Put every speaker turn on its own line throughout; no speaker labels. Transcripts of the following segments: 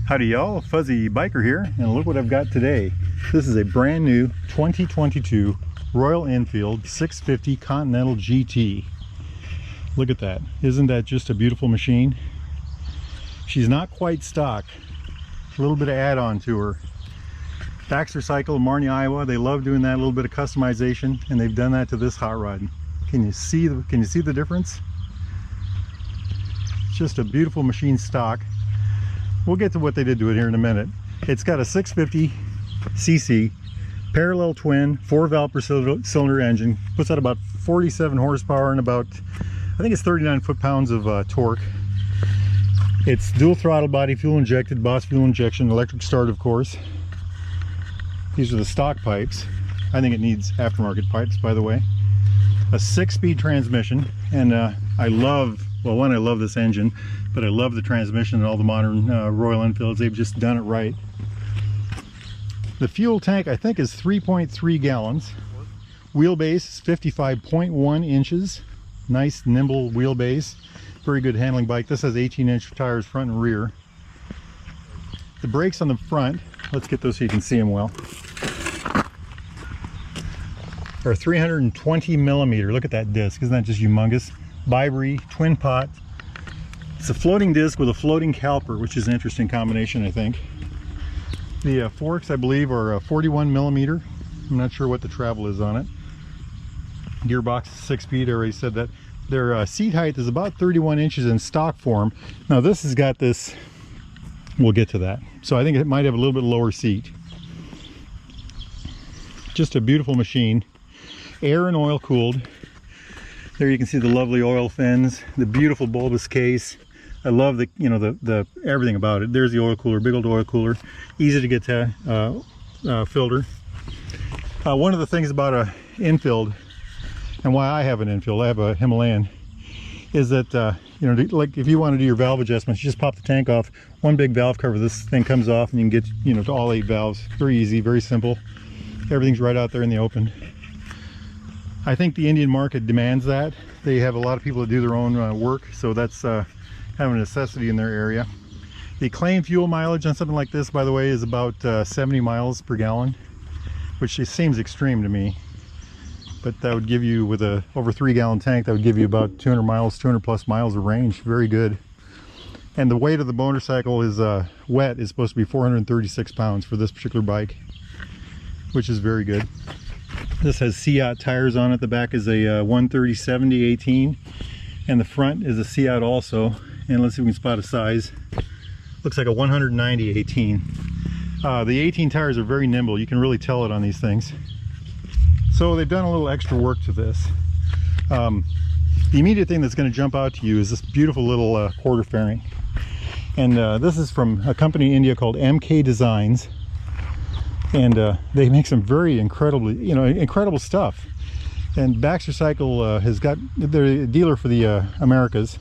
Howdy y'all, Fuzzy Biker here, and look what I've got today. This is a brand new 2022 Royal Enfield 650 Continental GT. Look at that. Isn't that just a beautiful machine? She's not quite stock. A little bit of add-on to her. Baxter Cycle, Marnie, Iowa, they love doing that, a little bit of customization, and they've done that to this hot rod. Can you see the difference? It's just a beautiful machine stock. We'll get to what they did to it here in a minute. It's got a 650cc parallel twin 4-valve per cylinder engine. Puts out about 47 horsepower and about, I think it's 39 foot-pounds of torque. It's dual throttle body, fuel injected, Boss fuel injection, electric start of course. These are the stock pipes. I think it needs aftermarket pipes, by the way. A 6-speed transmission, and I love this engine, but I love the transmission and all the modern Royal Enfields. They've just done it right. The fuel tank, I think, is 3.3 gallons. Wheelbase is 55.1 inches. Nice, nimble wheelbase. Very good handling bike. This has 18-inch tires front and rear. The brakes on the front, let's get those so you can see them well, are 320 millimeter. Look at that disc. Isn't that just humongous? Bibree, twin pot. It's a floating disc with a floating caliper, which is an interesting combination, I think. The forks, I believe, are 41 millimeter. I'm not sure what the travel is on it. Gearbox is 6-speed. I already said that. Their seat height is about 31 inches in stock form. Now this has got this, we'll get to that. So I think it might have a little bit lower seat. Just a beautiful machine. Air and oil cooled. There you can see the lovely oil fins, the beautiful bulbous case. I love the, the everything about it. There's the oil cooler, big old oil cooler, easy to get to filter. One of the things about a Enfield, and why I have an Enfield, I have a Himalayan, is that like if you want to do your valve adjustments, you just pop the tank off, one big valve cover, this thing comes off, and you can get to all 8 valves. Very easy, very simple. Everything's right out there in the open. I think the Indian market demands that. They have a lot of people that do their own work, so that's kind of a necessity in their area. The claim fuel mileage on something like this, by the way, is about 70 miles per gallon, which seems extreme to me. But that would give you, with a over 3-gallon tank, that would give you about 200 miles, 200 plus miles of range. Very good. And the weight of the motorcycle is wet is supposed to be 436 pounds for this particular bike, which is very good. This has Seat tires on it. The back is a 130/70/18, and the front is a Seat also. And let's see if we can spot a size. Looks like a 190/18. The 18 tires are very nimble. You can really tell it on these things. So they've done a little extra work to this. The immediate thing that's going to jump out to you is this beautiful little quarter fairing. And this is from a company in India called MK Designs. And they make some very incredible stuff. And Baxter Cycle has got, they're a dealer for the Americas.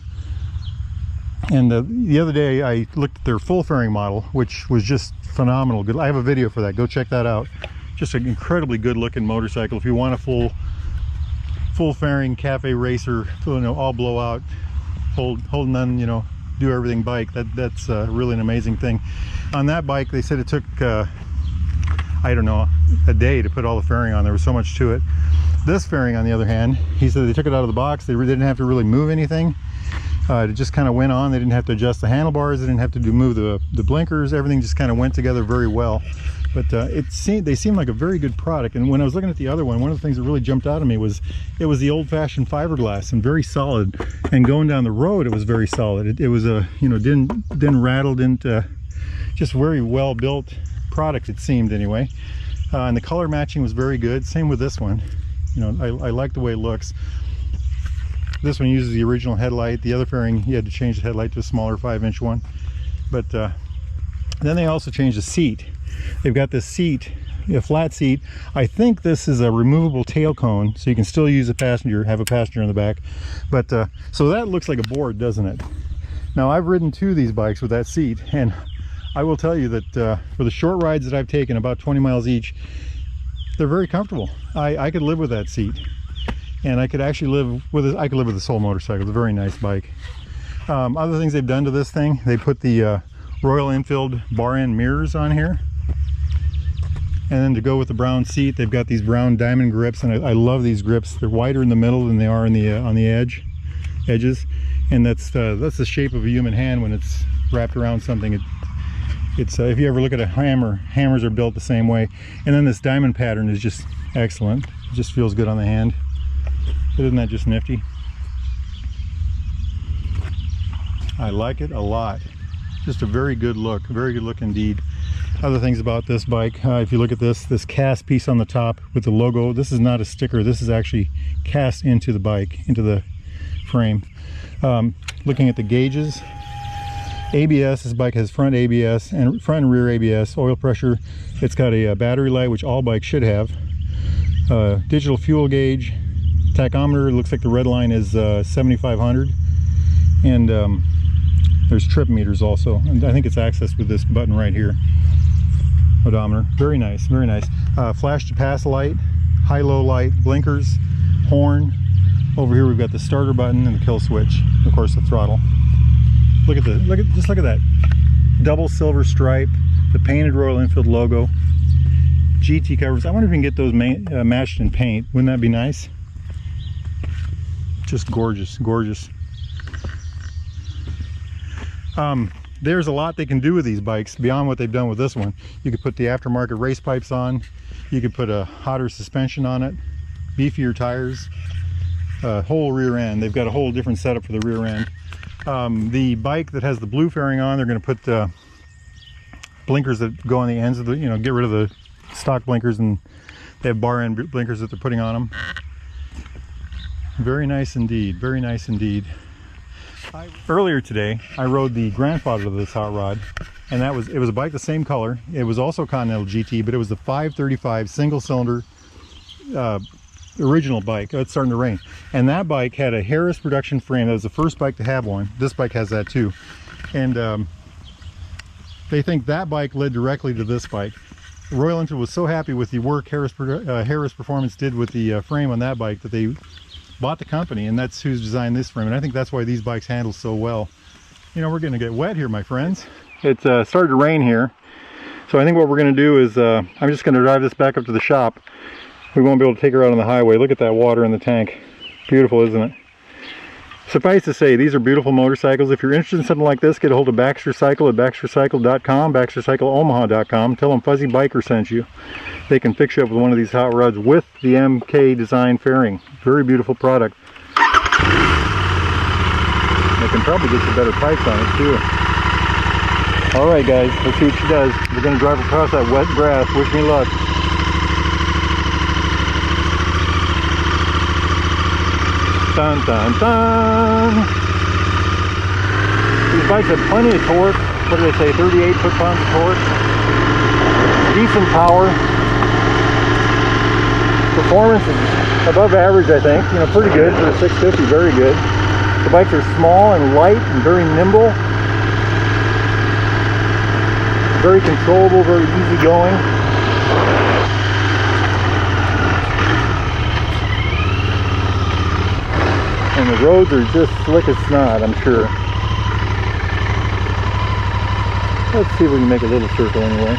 And the other day I looked at their full fairing model, which was just phenomenal. Good. I have a video for that. Go check that out. Just an incredibly good looking motorcycle. If you want a full fairing cafe racer, all blowout, hold none, do everything bike, that's really an amazing thing. On that bike, they said it took I don't know, a day to put all the fairing on. There was so much to it. This fairing, on the other hand, he said they took it out of the box. They didn't have to really move anything. It just kind of went on. They didn't have to adjust the handlebars. They didn't have to move the blinkers. Everything just kind of went together very well. But they seemed like a very good product. And when I was looking at the other one of the things that really jumped out at me was it was the old-fashioned fiberglass and very solid. And going down the road, it was very solid. It was didn't rattle, just very well built product, it seemed anyway. And the color matching was very good. Same with this one. I like the way it looks. This one uses the original headlight. The other fairing, you had to change the headlight to a smaller 5-inch one. But then they also changed the seat. They've got this seat, a flat seat. I think this is a removable tail cone, so you can still use have a passenger in the back. But so that looks like a board, doesn't it? Now I've ridden 2 of these bikes with that seat, and I will tell you that for the short rides that I've taken, about 20 miles each, they're very comfortable. I could live with that seat, and I could actually live with it. I could live with this whole motorcycle. It's a very nice bike. Other things they've done to this thing, they put the Royal Enfield bar end mirrors on here. And then to go with the brown seat, they've got these brown diamond grips, and I love these grips. They're wider in the middle than they are in the on the edges, and that's the shape of a human hand when it's wrapped around something. It's if you ever look at a hammer, hammers are built the same way. And then this diamond pattern is just excellent. It just feels good on the hand. Isn't that just nifty? I like it a lot. Just a very good look indeed. Other things about this bike, if you look at this cast piece on the top with the logo, this is not a sticker, this is actually cast into the bike, into the frame. Looking at the gauges, ABS, this bike has front ABS and front and rear ABS, oil pressure. It's got a battery light, which all bikes should have. Digital fuel gauge, tachometer, looks like the red line is 7500, and there's trip meters also, and I think it's accessed with this button right here. Odometer, very nice, very nice. Flash to pass light, high-low light, blinkers, horn. Over here we've got the starter button and the kill switch, of course the throttle. Look at that double silver stripe, the painted Royal Enfield logo, GT covers. I wonder if we can get those matched in paint. Wouldn't that be nice? Just gorgeous, gorgeous. There's a lot they can do with these bikes beyond what they've done with this one. You could put the aftermarket race pipes on, you could put a hotter suspension on it, beefier tires, whole rear end. They've got a whole different setup for the rear end. The bike that has the blue fairing on, they're going to put blinkers that go on the ends of the, get rid of the stock blinkers, and they have bar end blinkers that they're putting on them. Very nice indeed, very nice indeed. Earlier today, I rode the grandfather of this hot rod, and it was a bike the same color. It was also Continental GT, but it was the 535 single cylinder original bike. Oh, it's starting to rain. And that bike had a Harris production frame. That was the first bike to have one. This bike has that too. And they think that bike led directly to this bike. Royal Enfield was so happy with the work Harris Performance did with the frame on that bike that they bought the company, and that's who's designed this frame. And I think that's why these bikes handle so well. We're gonna get wet here, my friends. It's started to rain here, so I think what we're gonna do is I'm just gonna drive this back up to the shop. We won't be able to take her out on the highway. Look at that water in the tank. Beautiful, isn't it? Suffice to say, these are beautiful motorcycles. If you're interested in something like this, get a hold of Baxter Cycle at baxtercycle.com, baxtercycleomaha.com. Tell them Fuzzy Biker sent you. They can fix you up with one of these hot rods with the MK design fairing. Very beautiful product. They can probably get you better pipes on it too. Alright guys, let's see what she does. We're going to drive across that wet grass. Wish me luck. Dun dun dun! These bikes have plenty of torque. What do they say? 38 foot-pounds of torque. Decent power. Performance is above average, I think. Pretty good for a 650. Very good. The bikes are small and light and very nimble. Very controllable, very easy going. And the roads are just slick as snot, I'm sure. Let's see if we can make a little circle anyway.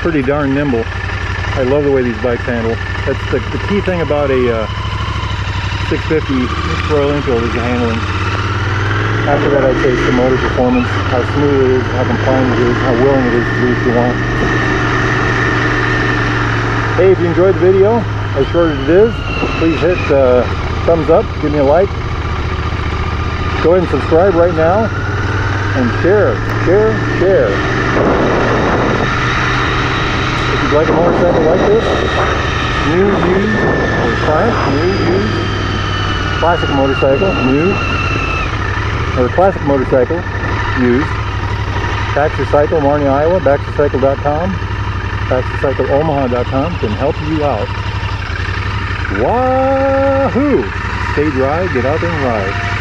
Pretty darn nimble. I love the way these bikes handle. That's the key thing about a 650 Royal Enfield is the handling. After that, I'd say it's the motor performance, how smooth it is, how compliant it is, how willing it is to do what you want. Hey, if you enjoyed the video, as short as it is, please hit thumbs up, give me a like. Go ahead and subscribe right now, and share. If you'd like a motorcycle like this, new, used, or classic motorcycle, new, or classic motorcycle, used, Baxter Cycle, Marnie, Iowa, baxtercycle.com, baxtercycleomaha.com can help you out. Wahoo! Stay dry, get out there and ride.